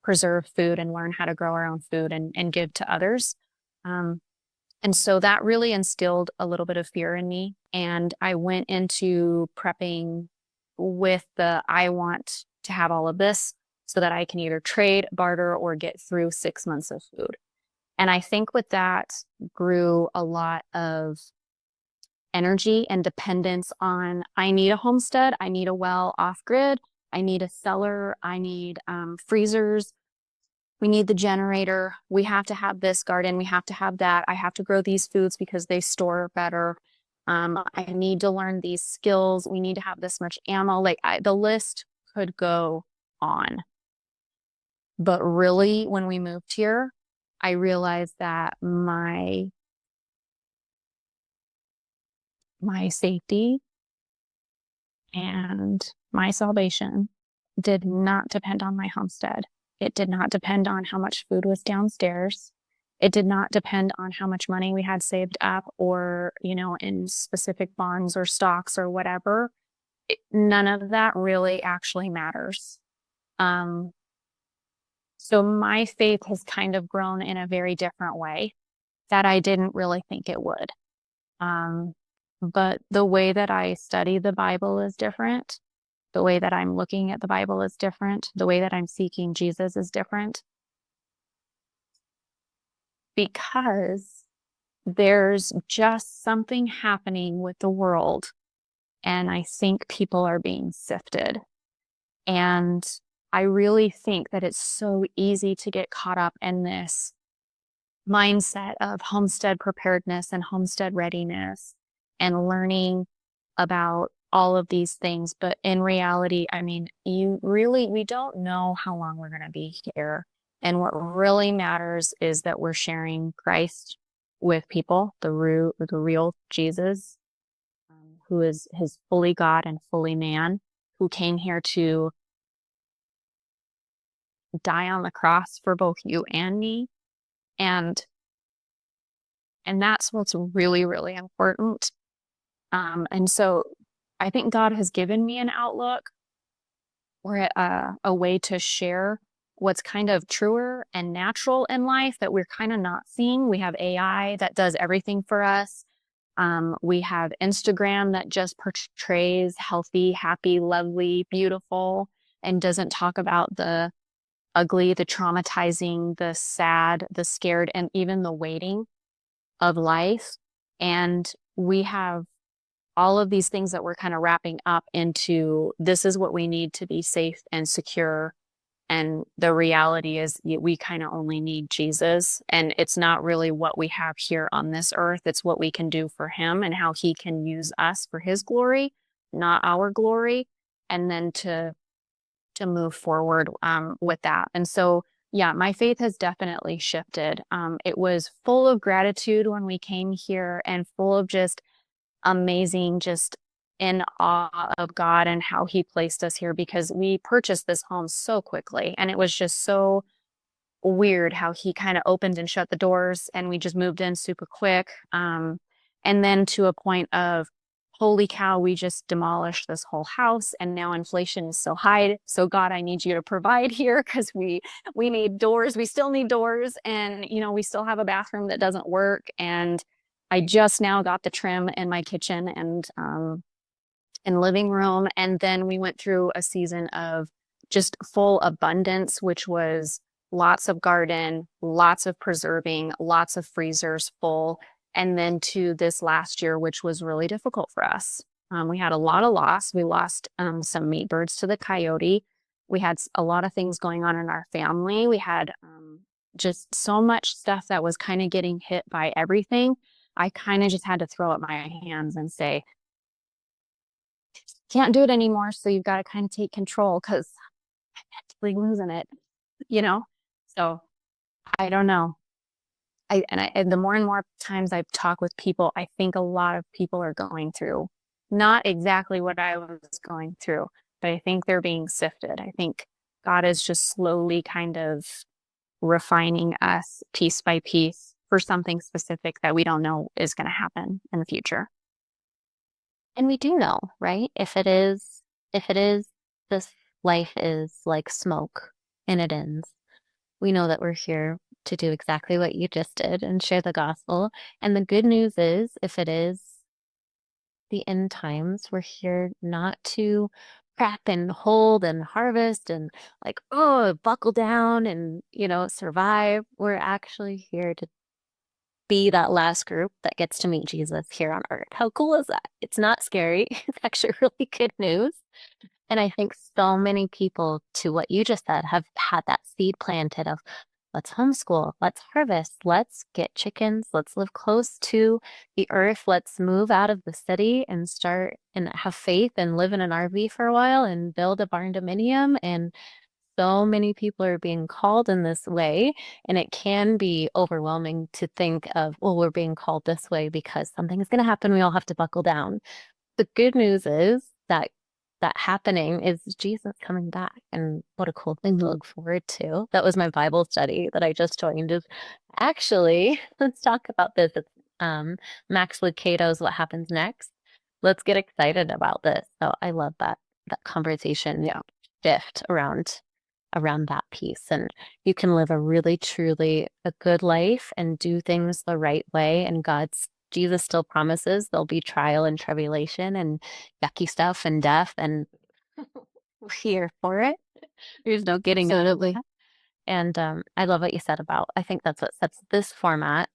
preserve food and learn how to grow our own food and give to others. Um, and so that really instilled a little bit of fear in me. And I went into prepping with I want to have all of this so that I can either trade, barter, or get through 6 months of food. And I think with that grew a lot of energy and dependence on I need a homestead, I need a well off grid, I need a cellar, I need freezers, we need the generator, we have to have this garden, we have to have that, I have to grow these foods because they store better. I need to learn these skills, we need to have this much ammo. Like the list could go on. But really, when we moved here, I realized that my safety and my salvation did not depend on my homestead. It did not depend on how much food was downstairs. It did not depend on how much money we had saved up or, in specific bonds or stocks or whatever. None of that really actually matters. Um, so my faith has kind of grown in a very different way that I didn't really think it would. Um, but the way that I study the Bible is different. The way that I'm looking at the Bible is different. The way that I'm seeking Jesus is different because there's just something happening with the world. And I think people are being sifted. And I really think that it's so easy to get caught up in this mindset of homestead preparedness and homestead readiness and learning about all of these things. But in reality, I mean, we don't know how long we're going to be here. And what really matters is that we're sharing Christ with people, the real Jesus, who is his fully God and fully man, who came here to die on the cross for both you and me. And that's what's really, really important. And so I think God has given me an outlook or a way to share what's kind of truer and natural in life that we're kind of not seeing. We have AI that does everything for us. We have Instagram that just portrays healthy, happy, lovely, beautiful, and doesn't talk about the ugly, the traumatizing, the sad, the scared, and even the waiting of life. And we have all of these things that we're kind of wrapping up into this is what we need to be safe and secure. And the reality is we kind of only need Jesus. And it's not really what we have here on this earth. It's what we can do for him and how he can use us for his glory, not our glory. And then to move forward with that. And so, yeah, my faith has definitely shifted. It was full of gratitude when we came here and full of just amazing, just in awe of God and how he placed us here because we purchased this home so quickly. And it was just so weird how he kind of opened and shut the doors and we just moved in super quick. And then to a point of, holy cow, we just demolished this whole house and now inflation is so high. So God, I need you to provide here because we need doors. We still need doors. And, we still have a bathroom that doesn't work. And I just now got the trim in my kitchen and living room. And then we went through a season of just full abundance, which was lots of garden, lots of preserving, lots of freezers full. And then to this last year, which was really difficult for us. We had a lot of loss. We lost some meat birds to the coyote. We had a lot of things going on in our family. We had just so much stuff that was kind of getting hit by everything. I kind of just had to throw up my hands and say, can't do it anymore. So you've got to kind of take control because I'm mentally losing it, you know? So I don't know. And the more and more times I've talked with people, I think a lot of people are going through not exactly what I was going through, but I think they're being sifted. I think God is just slowly kind of refining us piece by piece for something specific that we don't know is going to happen in the future. And we do know, right? If it is, this life is like smoke and it ends. We know that we're here to do exactly what you just did and share the gospel. And the good news is, if it is the end times, we're here not to prep and hold and harvest and like, oh, buckle down and, survive. We're actually here to be that last group that gets to meet Jesus here on earth. How cool is that? It's not scary. It's actually really good news. And I think so many people, to what you just said, have had that seed planted of let's homeschool, let's harvest, let's get chickens, let's live close to the earth, let's move out of the city and start and have faith and live in an RV for a while and build a barn dominium. And so many people are being called in this way, and it can be overwhelming to think of, well, we're being called this way because something is going to happen. We all have to buckle down. The good news is that that happening is Jesus coming back. And what a cool thing to look forward to. That was my Bible study that I just joined. Is actually, let's talk about this. It's Max Lucado's What Happens Next. Let's get excited about this. So I love that conversation, shift around that piece. And you can live a really, truly a good life and do things the right way. And Jesus still promises there'll be trial and tribulation and yucky stuff and death, and we're here for it. There's no getting out of it. And I love what you said about, I think that's what sets this format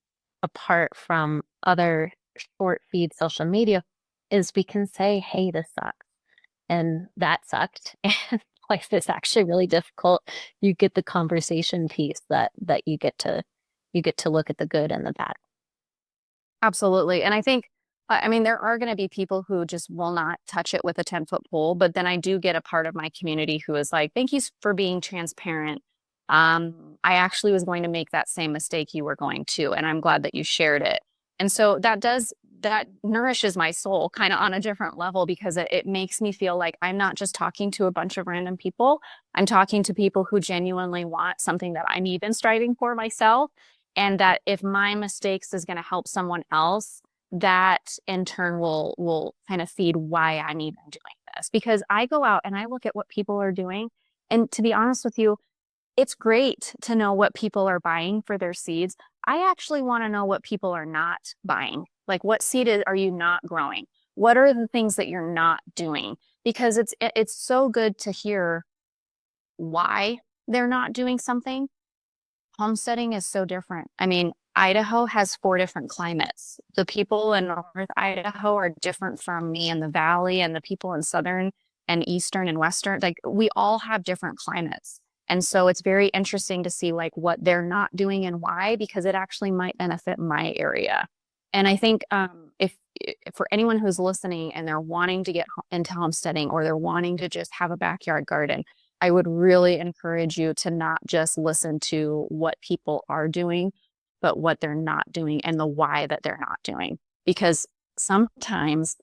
apart from other short feed social media is we can say, hey, this sucks. And that sucked. And life is actually really difficult. You get the conversation piece that you get to look at the good and the bad. Absolutely. And I think, I mean, there are going to be people who just will not touch it with a 10-foot pole, but then I do get a part of my community who is like, thank you for being transparent. I actually was going to make that same mistake you were going to, and I'm glad that you shared it. And so that nourishes my soul kind of on a different level because it makes me feel like I'm not just talking to a bunch of random people. I'm talking to people who genuinely want something that I'm even striving for myself. And that if my mistakes is going to help someone else, that in turn will kind of feed why I'm even doing this. Because I go out and I look at what people are doing. And to be honest with you, it's great to know what people are buying for their seeds. I actually want to know what people are not buying. Like, what are you not growing? What are the things that you're not doing? Because it's so good to hear why they're not doing something. Homesteading is so different. I mean, Idaho has 4 different climates. The people in North Idaho are different from me in the valley, and the people in southern and eastern and western. Like, we all have different climates. And so it's very interesting to see like what they're not doing and why, because it actually might benefit my area. And I think if for anyone who's listening and they're wanting to get into homesteading or they're wanting to just have a backyard garden, I would really encourage you to not just listen to what people are doing, but what they're not doing and the why that they're not doing. Because sometimes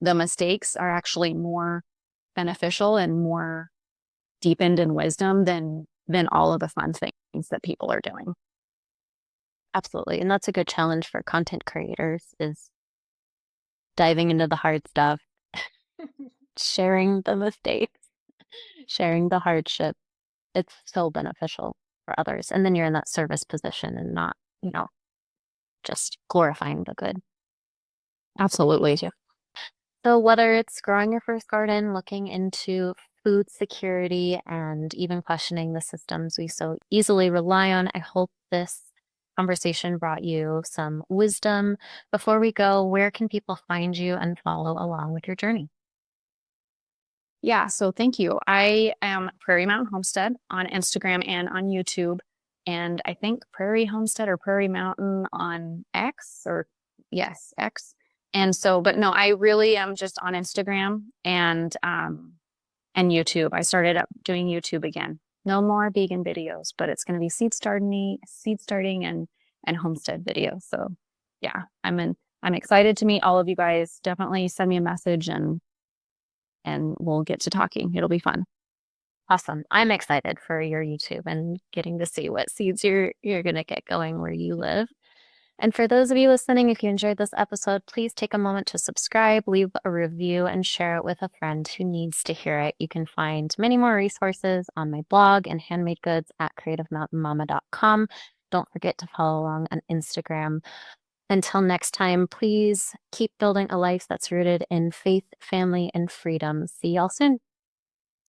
the mistakes are actually more beneficial and more deepened in wisdom than all of the fun things that people are doing. Absolutely. And that's a good challenge for content creators is diving into the hard stuff, sharing the mistakes, sharing the hardship. It's so beneficial for others. And then you're in that service position and not, just glorifying the good. Absolutely. So whether it's growing your first garden, looking into food security, and even questioning the systems we so easily rely on, I hope this conversation brought you some wisdom. Before we go, where can people find you and follow along with your journey? Yeah, so thank you. I am Prairie Mountain Homestead on Instagram and on YouTube. And I think Prairie Homestead or Prairie Mountain on X or yes, X. And so, but no, I really am just on Instagram and YouTube. I started up doing YouTube again. No more vegan videos, but it's going to be seed starting and homestead videos. So yeah, I'm excited to meet all of you guys. Definitely send me a message and we'll get to talking. It'll be fun. Awesome. I'm excited for your YouTube and getting to see what seeds you're gonna get going where you live. And for those of you listening, if you enjoyed this episode, please take a moment to subscribe, leave a review, and share it with a friend who needs to hear it. You can find many more resources on my blog and handmade goods at creativemountainmama.com. Don't forget to follow along on Instagram. Until next time, please keep building a life that's rooted in faith, family, and freedom. See y'all soon.